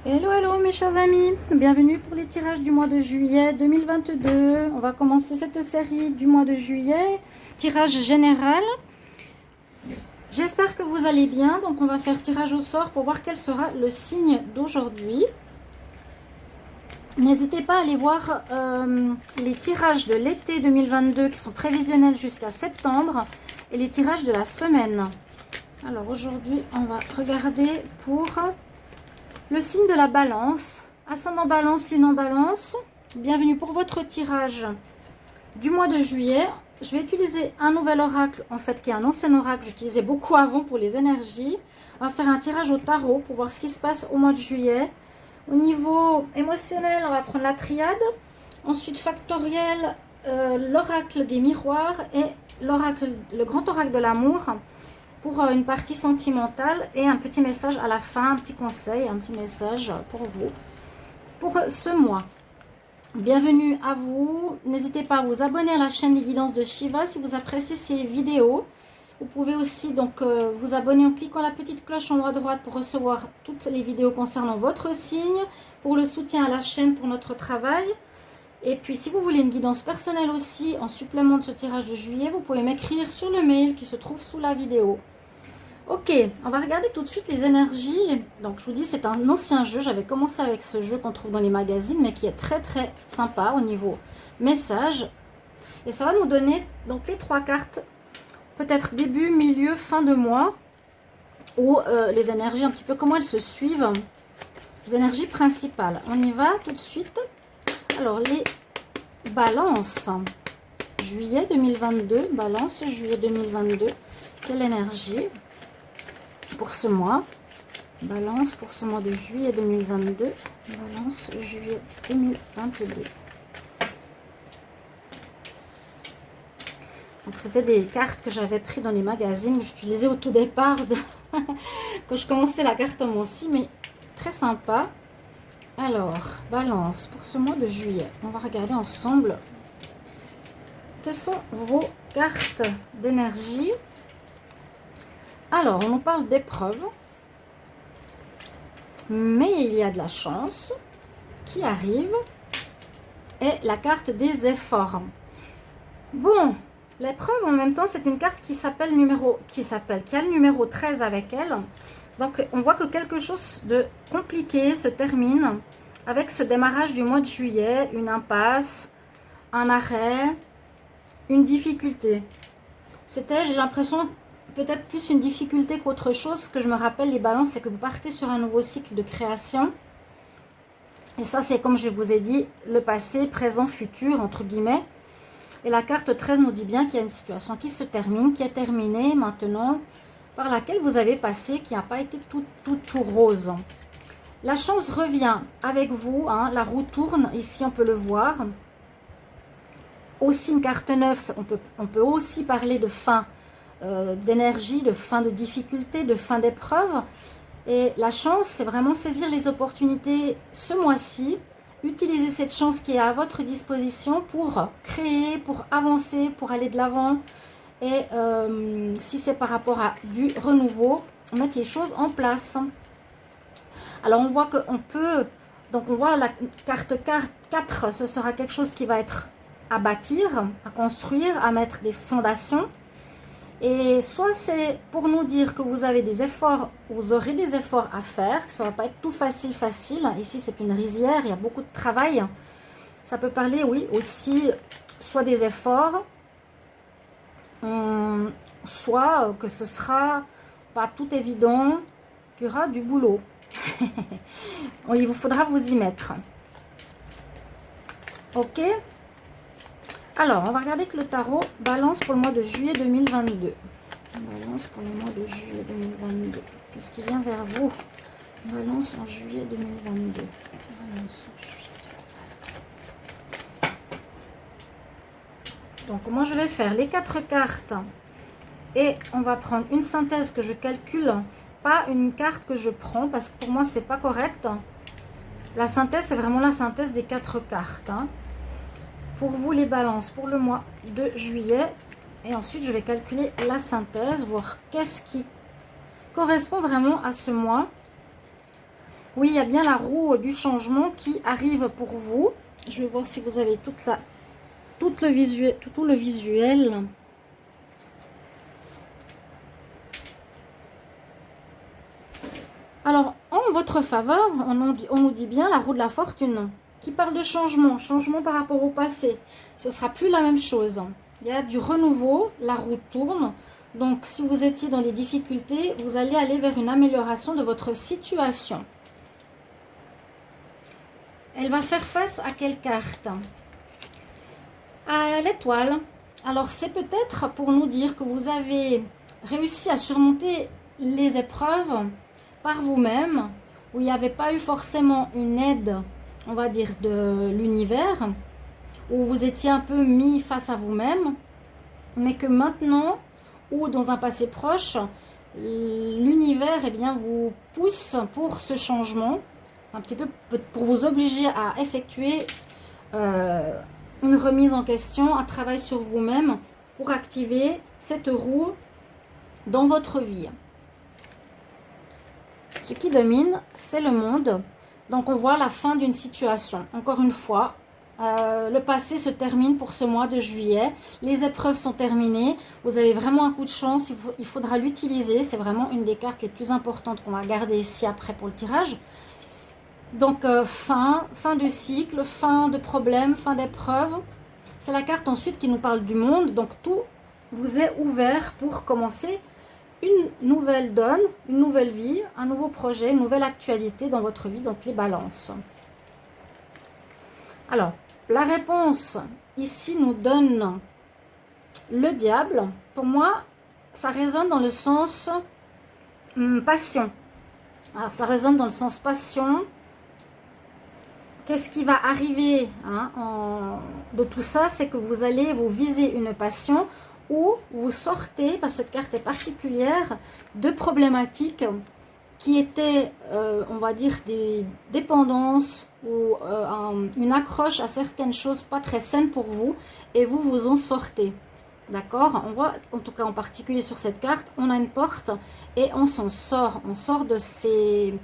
Hello, hello mes chers amis, bienvenue pour les tirages du mois de juillet 2022. On va commencer cette série du mois de juillet, tirage général. J'espère que vous allez bien, donc on va faire tirage au sort pour voir quel sera le signe d'aujourd'hui. N'hésitez pas à aller voir les tirages de l'été 2022 qui sont prévisionnels jusqu'à septembre et les tirages de la semaine. Alors aujourd'hui, on va regarder pour le signe de la balance, ascendant balance, lune en balance. Bienvenue pour votre tirage du mois de juillet. Je vais utiliser un nouvel oracle, en fait, qui est un ancien oracle que j'utilisais beaucoup avant pour les énergies. On va faire un tirage au tarot pour voir ce qui se passe au mois de juillet. Au niveau émotionnel, on va prendre la triade. Ensuite, factoriel, l'oracle des miroirs et l'oracle, le grand oracle de l'amour. Pour une partie sentimentale et un petit message à la fin, un petit conseil, un petit message pour vous, pour ce mois. Bienvenue à vous, n'hésitez pas à vous abonner à la chaîne Les Guidances de Shiva si vous appréciez ces vidéos. Vous pouvez aussi donc vous abonner en cliquant la petite cloche en haut à droite pour recevoir toutes les vidéos concernant votre signe, pour le soutien à la chaîne pour notre travail. Et puis si vous voulez une guidance personnelle aussi en supplément de ce tirage de juillet, vous pouvez m'écrire sur le mail qui se trouve sous la vidéo. Ok, on va regarder tout de suite les énergies. Donc je vous dis, c'est un ancien jeu. J'avais commencé avec ce jeu qu'on trouve dans les magazines, mais qui est très très sympa au niveau message. Et ça va nous donner donc les trois cartes, peut-être début, milieu, fin de mois, ou les énergies un petit peu comment elles se suivent. Les énergies principales. On y va tout de suite. Alors les balances. Juillet 2022, balance juillet 2022. Quelle énergie pour ce mois? Balance pour ce mois de juillet 2022. Balance juillet 2022. Donc c'était des cartes que j'avais prises dans les magazines, que j'utilisais au tout départ quand je commençais la cartomancie, mais très sympa. Alors, balance pour ce mois de juillet. On va regarder ensemble quelles sont vos cartes d'énergie. Alors, on nous parle d'épreuves, mais il y a de la chance qui arrive et la carte des efforts. Bon, l'épreuve en même temps, c'est une carte qui s'appelle qui a le numéro 13 avec elle. Donc, on voit que quelque chose de compliqué se termine avec ce démarrage du mois de juillet, une impasse, un arrêt, une difficulté. C'était, j'ai l'impression, peut-être plus une difficulté qu'autre chose. Ce que je me rappelle, les balances, c'est que vous partez sur un nouveau cycle de création. Et ça, c'est comme je vous ai dit, le passé, présent, futur, entre guillemets. Et la carte 13 nous dit bien qu'il y a une situation qui se termine, qui est terminée maintenant, par laquelle vous avez passé, qui n'a pas été tout rose. La chance revient avec vous, hein, la roue tourne, ici on peut le voir. Aussi une carte 9, on peut aussi parler de fin d'énergie, de fin de difficulté, de fin d'épreuve. Et la chance, c'est vraiment saisir les opportunités ce mois-ci, utiliser cette chance qui est à votre disposition pour créer, pour avancer, pour aller de l'avant. Et si c'est par rapport à du renouveau, mettre les choses en place. Alors on voit qu'on peut, donc on voit la carte 4, ce sera quelque chose qui va être à bâtir, à construire, à mettre des fondations. Et soit c'est pour nous dire que vous avez des efforts, vous aurez des efforts à faire, que ça ne va pas être tout facile. Ici c'est une rizière, il y a beaucoup de travail. Ça peut parler, oui, aussi, soit des efforts, soit que ce sera pas tout évident, qu'il y aura du boulot. Il vous faudra vous y mettre. Ok. Alors, on va regarder que le tarot balance pour le mois de juillet 2022. Balance pour le mois de juillet 2022. Qu'est-ce qui vient vers vous? Balance en juillet 2022. Balance en juillet 2022. Donc, moi, je vais faire les 4 cartes. Et on va prendre une synthèse que je calcule. Pas une carte que je prends, parce que pour moi, c'est pas correct. La synthèse, c'est vraiment la synthèse des 4 cartes. Hein. Pour vous les balances pour le mois de juillet. Et ensuite, je vais calculer la synthèse, voir qu'est-ce qui correspond vraiment à ce mois. Oui, il y a bien la roue du changement qui arrive pour vous. Je vais voir si vous avez tout le visuel. Alors, en votre faveur, on nous dit bien la roue de la fortune, qui parle de changement, changement par rapport au passé. Ce sera plus la même chose. Il y a du renouveau, la roue tourne. Donc, si vous étiez dans des difficultés, vous allez aller vers une amélioration de votre situation. Elle va faire face à quelle carte? À l'étoile. Alors, c'est peut-être pour nous dire que vous avez réussi à surmonter les épreuves par vous-même, où il n'y avait pas eu forcément une aide, on va dire, de l'univers, où vous étiez un peu mis face à vous-même, mais que maintenant, ou dans un passé proche, l'univers, eh bien, vous pousse pour ce changement, un petit peu pour vous obliger à effectuer une remise en question, un travail sur vous-même pour activer cette roue dans votre vie. Ce qui domine, c'est le monde. Donc on voit la fin d'une situation. Encore une fois, le passé se termine pour ce mois de juillet. Les épreuves sont terminées. Vous avez vraiment un coup de chance. Il faudra l'utiliser. C'est vraiment une des cartes les plus importantes qu'on va garder ici après pour le tirage. Donc fin de cycle, fin de problème, fin d'épreuve. C'est la carte ensuite qui nous parle du monde. Donc tout vous est ouvert pour commencer une nouvelle donne, une nouvelle vie, un nouveau projet, une nouvelle actualité dans votre vie, donc les balances. Alors, la réponse ici nous donne le diable. Pour moi, ça résonne dans le sens passion. Alors, ça résonne dans le sens passion. Qu'est-ce qui va arriver de tout ça? C'est que vous allez vous viser une passion où vous sortez, parce que cette carte est particulière, de problématiques qui étaient, on va dire, des dépendances ou une accroche à certaines choses pas très saines pour vous, et vous vous en sortez. D'accord? On voit, en tout cas en particulier sur cette carte, on a une porte et on s'en sort. On sort de ces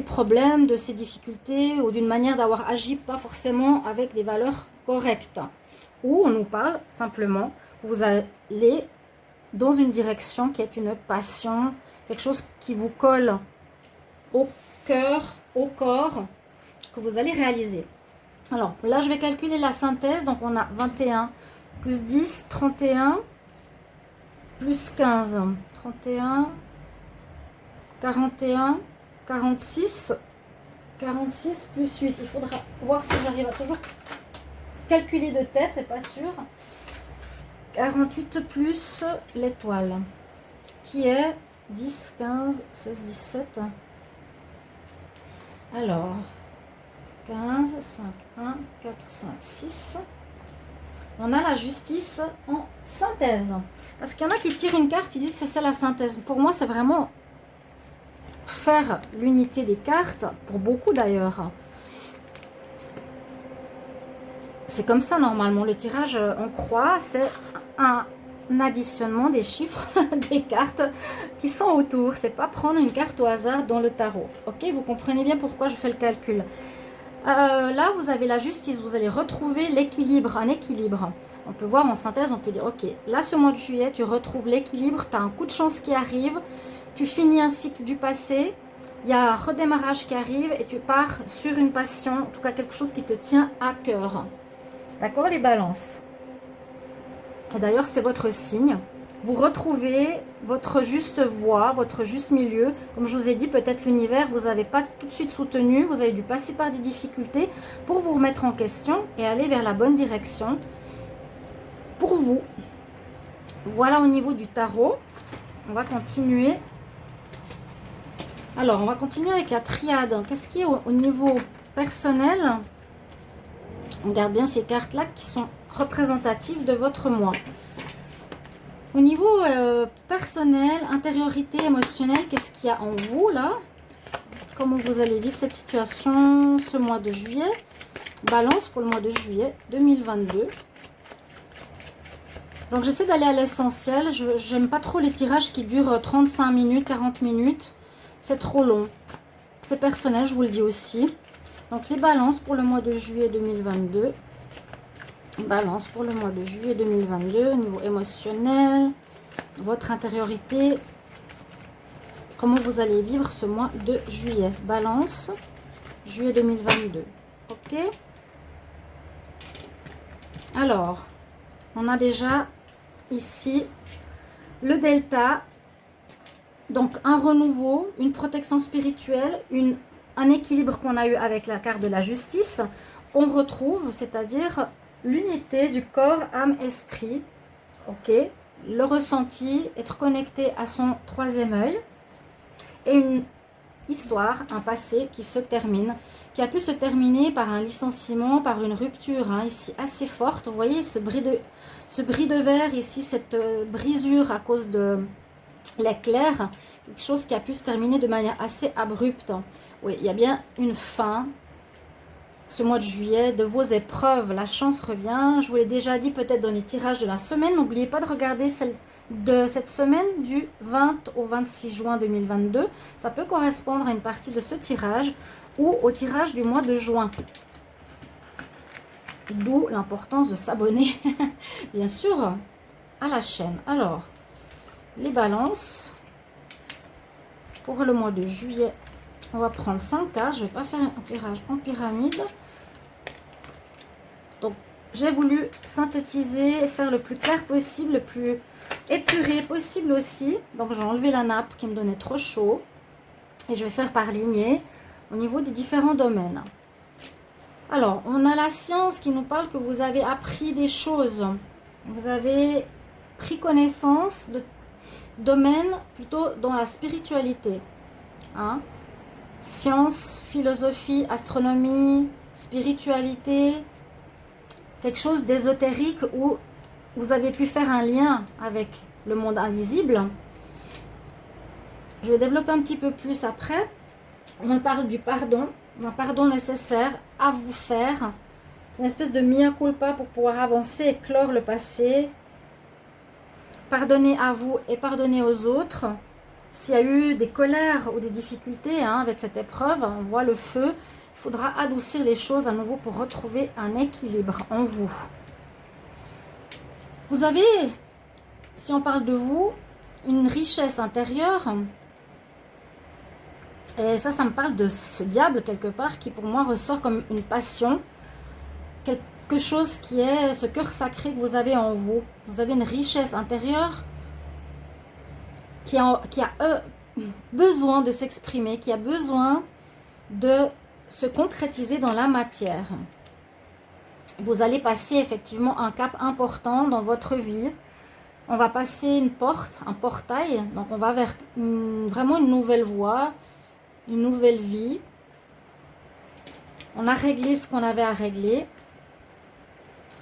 problèmes, de ces difficultés ou d'une manière d'avoir agi pas forcément avec des valeurs correctes. Ou on nous parle simplement, vous allez dans une direction qui est une passion, quelque chose qui vous colle au cœur, au corps, que vous allez réaliser. Alors là, je vais calculer la synthèse. Donc on a 21 plus 10, 31 plus 15, 31, 41, 46, 46 plus 8. Il faudra voir si j'arrive à toujours calculer de tête, c'est pas sûr. 48 plus l'étoile, qui est 10, 15, 16, 17. Alors, 15, 5, 1, 4, 5, 6. On a la justice en synthèse. Parce qu'il y en a qui tirent une carte, ils disent c'est ça la synthèse. Pour moi, c'est vraiment faire l'unité des cartes, pour beaucoup d'ailleurs. C'est comme ça normalement, le tirage en croix, c'est un additionnement des chiffres des cartes qui sont autour. C'est pas prendre une carte au hasard dans le tarot. Ok, vous comprenez bien pourquoi je fais le calcul. Là, vous avez la justice, vous allez retrouver l'équilibre, un équilibre. On peut voir en synthèse, on peut dire, ok, là, ce mois de juillet, tu retrouves l'équilibre, tu as un coup de chance qui arrive, tu finis un cycle du passé, il y a un redémarrage qui arrive et tu pars sur une passion, en tout cas quelque chose qui te tient à cœur. D'accord, les balances? D'ailleurs, c'est votre signe. Vous retrouvez votre juste voie, votre juste milieu. Comme je vous ai dit, peut-être l'univers, vous n'avez pas tout de suite soutenu, vous avez dû passer par des difficultés pour vous remettre en question et aller vers la bonne direction pour vous. Voilà au niveau du tarot. On va continuer. Alors, on va continuer avec la triade. Qu'est-ce qui est au niveau personnel? On garde bien ces cartes-là qui sont représentatives de votre moi. Au niveau personnel, intériorité, émotionnelle, qu'est-ce qu'il y a en vous là? Comment vous allez vivre cette situation ce mois de juillet? Balance pour le mois de juillet 2022. Donc j'essaie d'aller à l'essentiel. Je n'aime pas trop les tirages qui durent 35 minutes, 40 minutes. C'est trop long. c'est personnel, je vous le dis aussi. Donc les balances pour le mois de juillet 2022. Balance pour le mois de juillet 2022, au niveau émotionnel, votre intériorité, comment vous allez vivre ce mois de juillet. Balance, juillet 2022. Ok. Alors, on a déjà ici le delta, donc un renouveau, une protection spirituelle, un équilibre qu'on a eu avec la carte de la justice, qu'on retrouve, c'est-à-dire l'unité du corps, âme, esprit, ok, le ressenti, être connecté à son troisième œil, et une histoire, un passé qui se termine, qui a pu se terminer par un licenciement, par une rupture, hein, ici assez forte. Vous voyez ce bris de verre ici, cette brisure à cause de l'éclair, quelque chose qui a pu se terminer de manière assez abrupte. Oui, il y a bien une fin. Ce mois de juillet, de vos épreuves, la chance revient. Je vous l'ai déjà dit peut-être dans les tirages de la semaine. N'oubliez pas de regarder celle de cette semaine du 20 au 26 juin 2022. Ça peut correspondre à une partie de ce tirage ou au tirage du mois de juin. D'où l'importance de s'abonner, bien sûr, à la chaîne. Alors, les balances. Pour le mois de juillet, on va prendre 5 cartes. Je ne vais pas faire un tirage en pyramide. Donc, j'ai voulu synthétiser, faire le plus clair possible, le plus épuré possible aussi. Donc, j'ai enlevé la nappe qui me donnait trop chaud. Et je vais faire par lignée au niveau des différents domaines. Alors, on a la science qui nous parle que vous avez appris des choses. Vous avez pris connaissance de domaines plutôt dans la spiritualité. Hein? Science, philosophie, astronomie, spiritualité, quelque chose d'ésotérique où vous avez pu faire un lien avec le monde invisible. Je vais développer un petit peu plus après. On parle du pardon, un pardon nécessaire à vous faire. C'est une espèce de mea culpa pour pouvoir avancer et clore le passé. Pardonner à vous et pardonner aux autres. S'il y a eu des colères ou des difficultés avec cette épreuve, on voit le feu. Il faudra adoucir les choses à nouveau pour retrouver un équilibre en vous. Vous avez, si on parle de vous, une richesse intérieure. Et ça me parle de ce diable quelque part qui pour moi ressort comme une passion. Quelque chose qui est ce cœur sacré que vous avez en vous. Vous avez une richesse intérieure qui a besoin de s'exprimer, qui a besoin de se concrétiser dans la matière. Vous allez passer effectivement un cap important dans votre vie. On va passer une porte, un portail. Donc on va vers vraiment une nouvelle voie, une nouvelle vie. On a réglé ce qu'on avait à régler.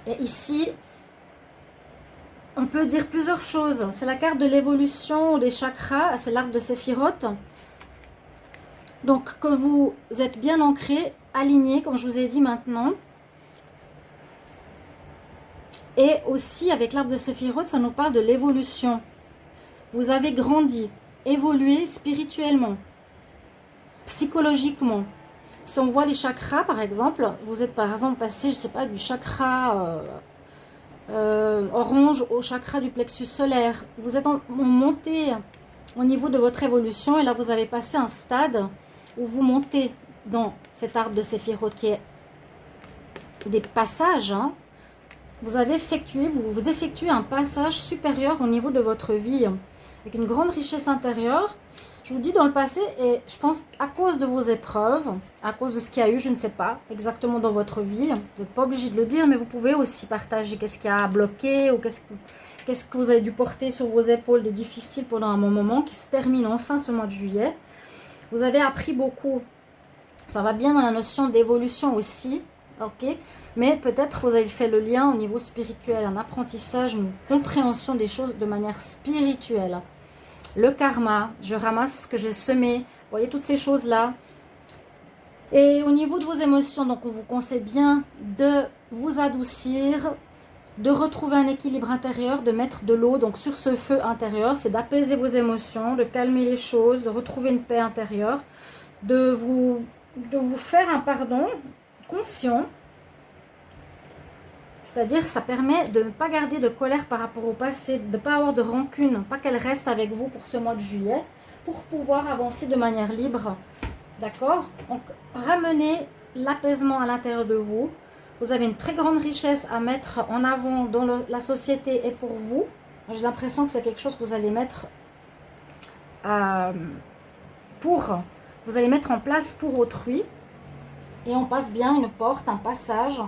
Et ici, on peut dire plusieurs choses. C'est la carte de l'évolution des chakras, c'est l'arbre de Séphiroth. Donc, que vous êtes bien ancré, aligné, comme je vous ai dit maintenant. Et aussi, avec l'arbre de Séphiroth, ça nous parle de l'évolution. Vous avez grandi, évolué spirituellement, psychologiquement. Si on voit les chakras, par exemple, vous êtes par exemple passé, je ne sais pas, du chakra orange au chakra du plexus solaire. Vous êtes monté au niveau de votre évolution et là, vous avez passé un stade où vous montez dans cet arbre de Séphiroth qui est des passages. Vous avez effectué, vous effectuez un passage supérieur au niveau de votre vie avec une grande richesse intérieure. Je vous dis dans le passé, et je pense à cause de vos épreuves, à cause de ce qu'il y a eu, je ne sais pas exactement dans votre vie, vous n'êtes pas obligé de le dire, mais vous pouvez aussi partager qu'est-ce qui a bloqué ou qu'est-ce que vous avez dû porter sur vos épaules de difficile pendant un bon moment qui se termine enfin ce mois de juillet. Vous avez appris beaucoup, ça va bien dans la notion d'évolution aussi, ok, mais peut-être vous avez fait le lien au niveau spirituel, un apprentissage, une compréhension des choses de manière spirituelle. Le karma, je ramasse ce que j'ai semé. Vous voyez toutes ces choses-là. Et au niveau de vos émotions, donc on vous conseille bien de vous adoucir, de retrouver un équilibre intérieur, de mettre de l'eau donc sur ce feu intérieur. C'est d'apaiser vos émotions, de calmer les choses, de retrouver une paix intérieure. de vous faire un pardon conscient. C'est-à-dire, ça permet de ne pas garder de colère par rapport au passé, de ne pas avoir de rancune, pas qu'elle reste avec vous pour ce mois de juillet, pour pouvoir avancer de manière libre. D'accord? Donc, ramenez l'apaisement à l'intérieur de vous. Vous avez une très grande richesse à mettre en avant dans la société et pour vous. J'ai l'impression que c'est quelque chose que vous allez mettre vous allez mettre en place pour autrui. Et on passe bien une porte, un passage,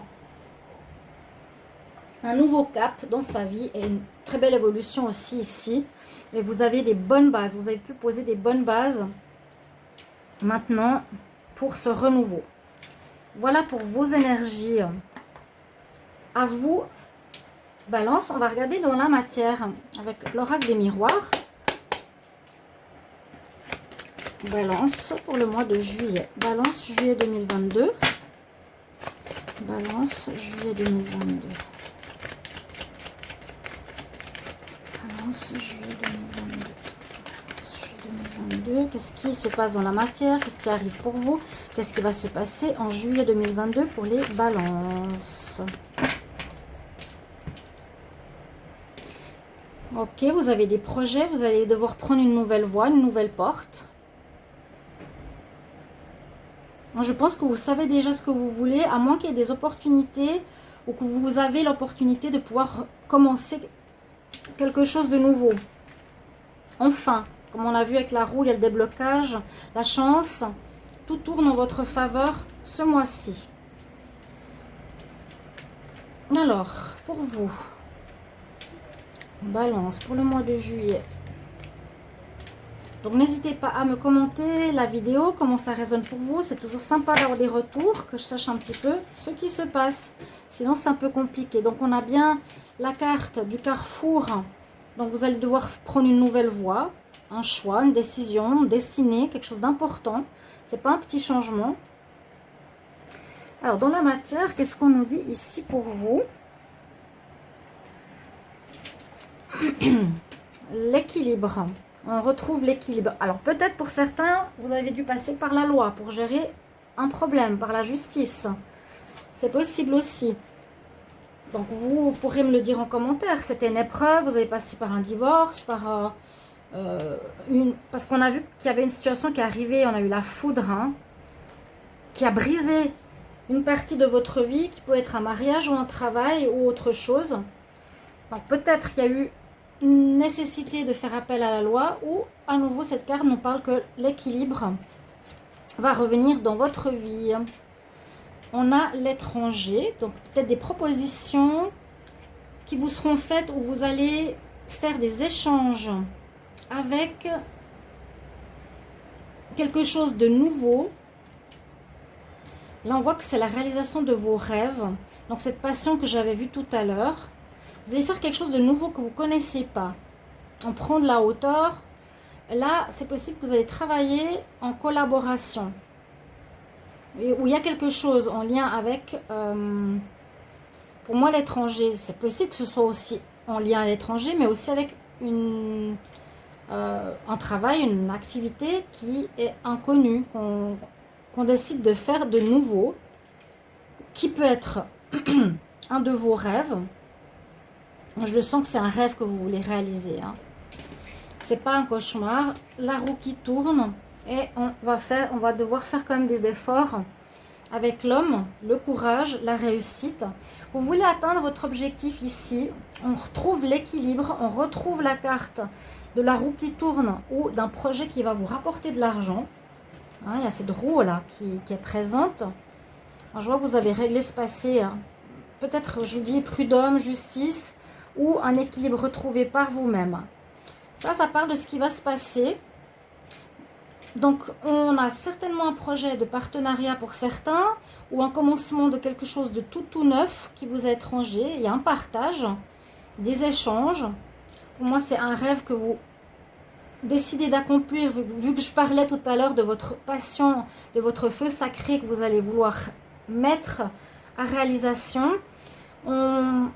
un nouveau cap dans sa vie et une très belle évolution aussi ici. Et vous avez des bonnes bases, vous avez pu poser des bonnes bases maintenant pour ce renouveau. Voilà pour vos énergies. À vous, Balance, on va regarder dans la matière avec l'oracle des miroirs. Balance pour le mois de juillet. Balance juillet 2022. Balance juillet 2022. Balance juillet 2022. Balance juillet 2022. Qu'est-ce qui se passe dans la matière? Qu'est-ce qui arrive pour vous? Qu'est-ce qui va se passer en juillet 2022 pour les balances? Ok, vous avez des projets, vous allez devoir prendre une nouvelle voie, une nouvelle porte. Je pense que vous savez déjà ce que vous voulez, à moins qu'il y ait des opportunités ou que vous avez l'opportunité de pouvoir commencer quelque chose de nouveau. Enfin, comme on a vu avec la roue, il y a le déblocage, la chance, tout tourne en votre faveur ce mois-ci. Alors, pour vous, Balance, pour le mois de juillet. Donc, n'hésitez pas à me commenter la vidéo, comment ça résonne pour vous. C'est toujours sympa d'avoir des retours, que je sache un petit peu ce qui se passe. Sinon, c'est un peu compliqué. Donc, on a bien la carte du carrefour. Donc, vous allez devoir prendre une nouvelle voie, un choix, une décision, dessiner quelque chose d'important. C'est pas un petit changement. Alors, dans la matière, qu'est-ce qu'on nous dit ici pour vous? L'équilibre. On retrouve l'équilibre. Alors peut-être pour certains, vous avez dû passer par la loi pour gérer un problème, par la justice. C'est possible aussi. Donc vous pourrez me le dire en commentaire. C'était une épreuve, vous avez passé par un divorce, par parce qu'on a vu qu'il y avait une situation qui est arrivée, on a eu la foudre, hein, qui a brisé une partie de votre vie, qui peut être un mariage ou un travail ou autre chose. Donc peut-être qu'il y a eu une nécessité de faire appel à la loi, ou à nouveau cette carte nous parle que l'équilibre va revenir dans votre vie. On a l'étranger, donc peut-être des propositions qui vous seront faites où vous allez faire des échanges avec quelque chose de nouveau. Là on voit que c'est la réalisation de vos rêves, donc cette passion que j'avais vue tout à l'heure. Vous allez faire quelque chose de nouveau que vous ne connaissez pas. On prend de la hauteur. Là, c'est possible que vous allez travailler en collaboration. Où il y a quelque chose en lien avec, pour moi, l'étranger. C'est possible que ce soit aussi en lien à l'étranger, mais aussi avec un travail, une activité qui est inconnue, qu'on décide de faire de nouveau, qui peut être un de vos rêves. Je le sens que c'est un rêve que vous voulez réaliser. Hein. C'est pas un cauchemar. La roue qui tourne et on va devoir faire quand même des efforts avec l'homme, le courage, la réussite. Vous voulez atteindre votre objectif ici. On retrouve l'équilibre, on retrouve la carte de la roue qui tourne ou d'un projet qui va vous rapporter de l'argent. Hein, il y a cette roue là qui est présente. Alors, je vois que vous avez réglé ce passé. Hein. Peut-être, je vous dis, prud'homme, justice, ou un équilibre retrouvé par vous-même. Ça parle de ce qui va se passer. Donc, on a certainement un projet de partenariat pour certains, ou un commencement de quelque chose de tout neuf qui vous est étranger. Il y a un partage, des échanges. Pour moi, c'est un rêve que vous décidez d'accomplir, vu que je parlais tout à l'heure de votre passion, de votre feu sacré que vous allez vouloir mettre à réalisation. On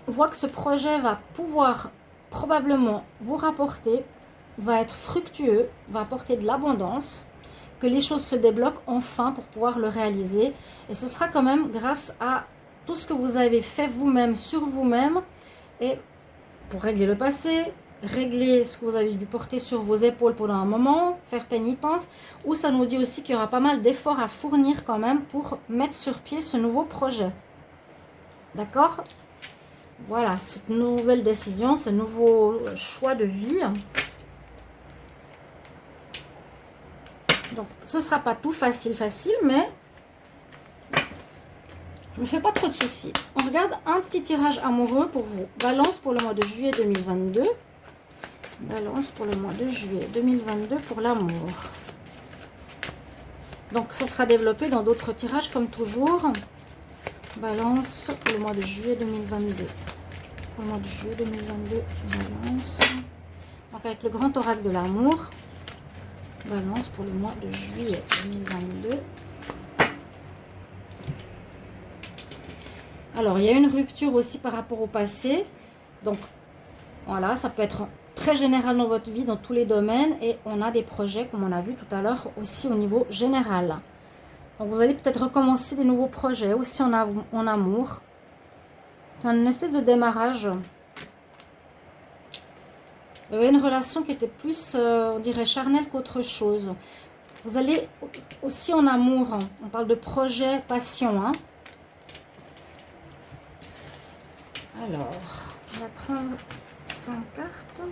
voit que ce projet va pouvoir probablement vous rapporter, va être fructueux, va apporter de l'abondance, que les choses se débloquent enfin pour pouvoir le réaliser. Et ce sera quand même grâce à tout ce que vous avez fait vous-même sur vous-même et pour régler le passé, régler ce que vous avez dû porter sur vos épaules pendant un moment, faire pénitence, ou ça nous dit aussi qu'il y aura pas mal d'efforts à fournir quand même pour mettre sur pied ce nouveau projet. D'accord? Voilà, cette nouvelle décision, ce nouveau choix de vie. Donc, ce ne sera pas tout facile, mais je ne me fais pas trop de soucis. On regarde un petit tirage amoureux pour vous. Balance pour le mois de juillet 2022. Balance pour le mois de juillet 2022 pour l'amour. Donc, ça sera développé dans d'autres tirages comme toujours. Balance pour le mois de juillet 2022. Pour le mois de juillet 2022, balance. Donc, avec le grand oracle de l'amour. Balance pour le mois de juillet 2022. Alors, il y a une rupture aussi par rapport au passé. Donc, voilà, ça peut être très général dans votre vie, dans tous les domaines. Et on a des projets, comme on a vu tout à l'heure, aussi au niveau général. Donc, vous allez peut-être recommencer des nouveaux projets, aussi en amour. C'est une espèce de démarrage. Il y avait une relation qui était plus, on dirait, charnelle qu'autre chose. Vous allez aussi en amour. On parle de projet, passion, hein. Alors, on va prendre 5 cartes.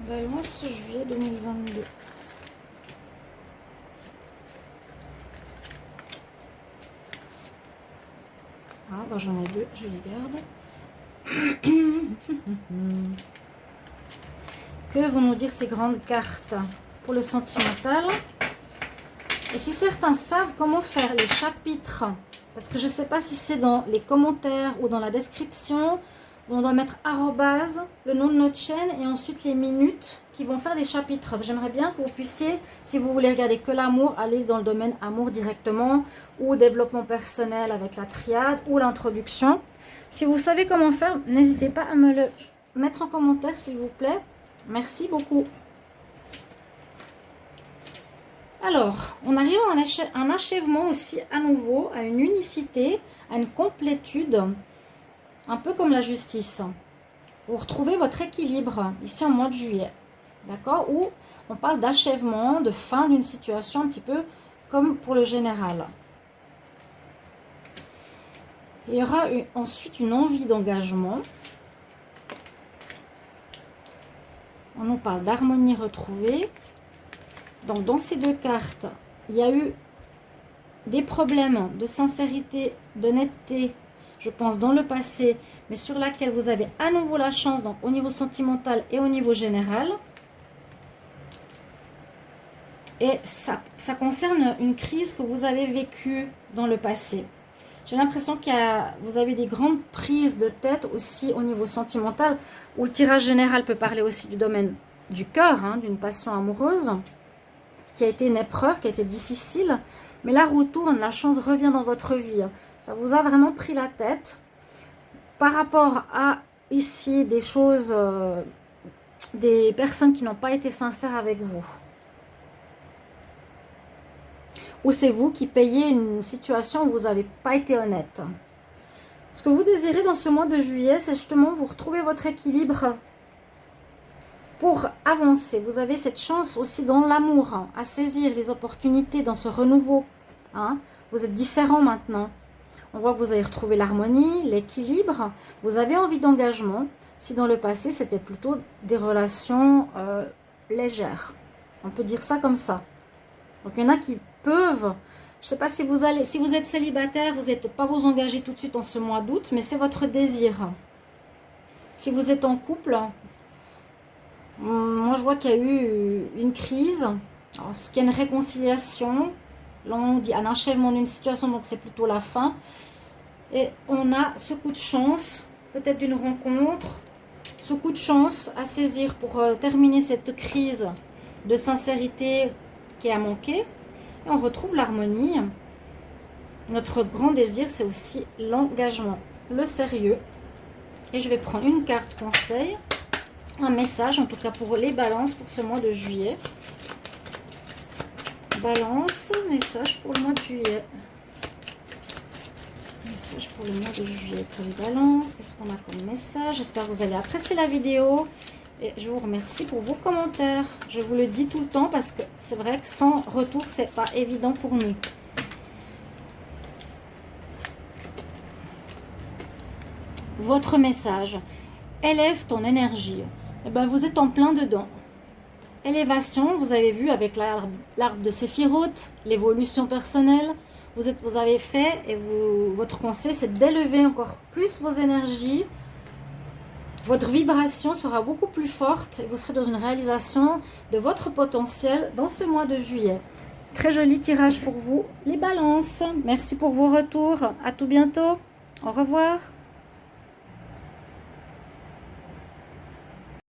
Balance juillet 2022. Ah, bah j'en ai 2, je les garde. Que vont nous dire ces grandes cartes pour le sentimental? Et si certains savent comment faire les chapitres, parce que je ne sais pas si c'est dans les commentaires ou dans la description, où on doit mettre arrobase, le nom de notre chaîne et ensuite les minutes qui vont faire les chapitres. J'aimerais bien que vous puissiez, si vous voulez regarder que l'amour, aller dans le domaine amour directement ou développement personnel avec la triade ou l'introduction. Si vous savez comment faire, n'hésitez pas à me le mettre en commentaire s'il vous plaît. Merci beaucoup. Alors, on arrive à un achèvement aussi à nouveau, à une unicité, à une complétude, un peu comme la justice. Vous retrouvez votre équilibre ici en mois de juillet, d'accord? Où on parle d'achèvement, de fin d'une situation un petit peu comme pour le général. Il y aura ensuite une envie d'engagement. On nous parle d'harmonie retrouvée. Donc, dans ces deux cartes, il y a eu des problèmes de sincérité, d'honnêteté, je pense, dans le passé, mais sur laquelle vous avez à nouveau la chance, donc au niveau sentimental et au niveau général. Et ça concerne une crise que vous avez vécue dans le passé. J'ai l'impression que vous avez des grandes prises de tête aussi au niveau sentimental, où le tirage général peut parler aussi du domaine du cœur, hein, d'une passion amoureuse, qui a été une épreuve, qui a été difficile. Mais la roue tourne, la chance revient dans votre vie. Ça vous a vraiment pris la tête. Par rapport à ici des choses, des personnes qui n'ont pas été sincères avec vous. Ou c'est vous qui payez une situation où vous n'avez pas été honnête. Ce que vous désirez dans ce mois de juillet, c'est justement vous retrouver votre équilibre pour avancer. Vous avez cette chance aussi dans l'amour, hein, à saisir les opportunités dans ce renouveau. Hein. Vous êtes différent maintenant. On voit que vous avez retrouvé l'harmonie, l'équilibre. Vous avez envie d'engagement. Si dans le passé, c'était plutôt des relations légères. On peut dire ça comme ça. Donc, il y en a qui peuvent... Je ne sais pas si vous êtes célibataire, vous n'allez peut-être pas vous engager tout de suite en ce mois d'août, mais c'est votre désir. Si vous êtes en couple, moi je vois qu'il y a eu une crise, alors, ce qui est une réconciliation. Là on dit un achèvement d'une situation, donc c'est plutôt la fin. Et on a ce coup de chance, peut-être d'une rencontre, ce coup de chance à saisir pour terminer cette crise de sincérité qui a manqué. Et on retrouve l'harmonie. Notre grand désir, c'est aussi l'engagement, le sérieux. Et je vais prendre une carte conseil, un message, en tout cas pour les balances, pour ce mois de juillet. Balance, message pour le mois de juillet. Message pour le mois de juillet pour les balances. Qu'est-ce qu'on a comme message? J'espère que vous allez apprécier la vidéo. Et je vous remercie pour vos commentaires. Je vous le dis tout le temps parce que c'est vrai que sans retour, c'est pas évident pour nous. Votre message. Élève ton énergie. Eh ben, vous êtes en plein dedans. Élévation, vous avez vu avec l'arbre de Séphiroth, l'évolution personnelle. Vous avez fait et votre conseil, c'est d'élever encore plus vos énergies. Votre vibration sera beaucoup plus forte et vous serez dans une réalisation de votre potentiel dans ce mois de juillet. Très joli tirage pour vous, les balances. Merci pour vos retours. À tout bientôt. Au revoir.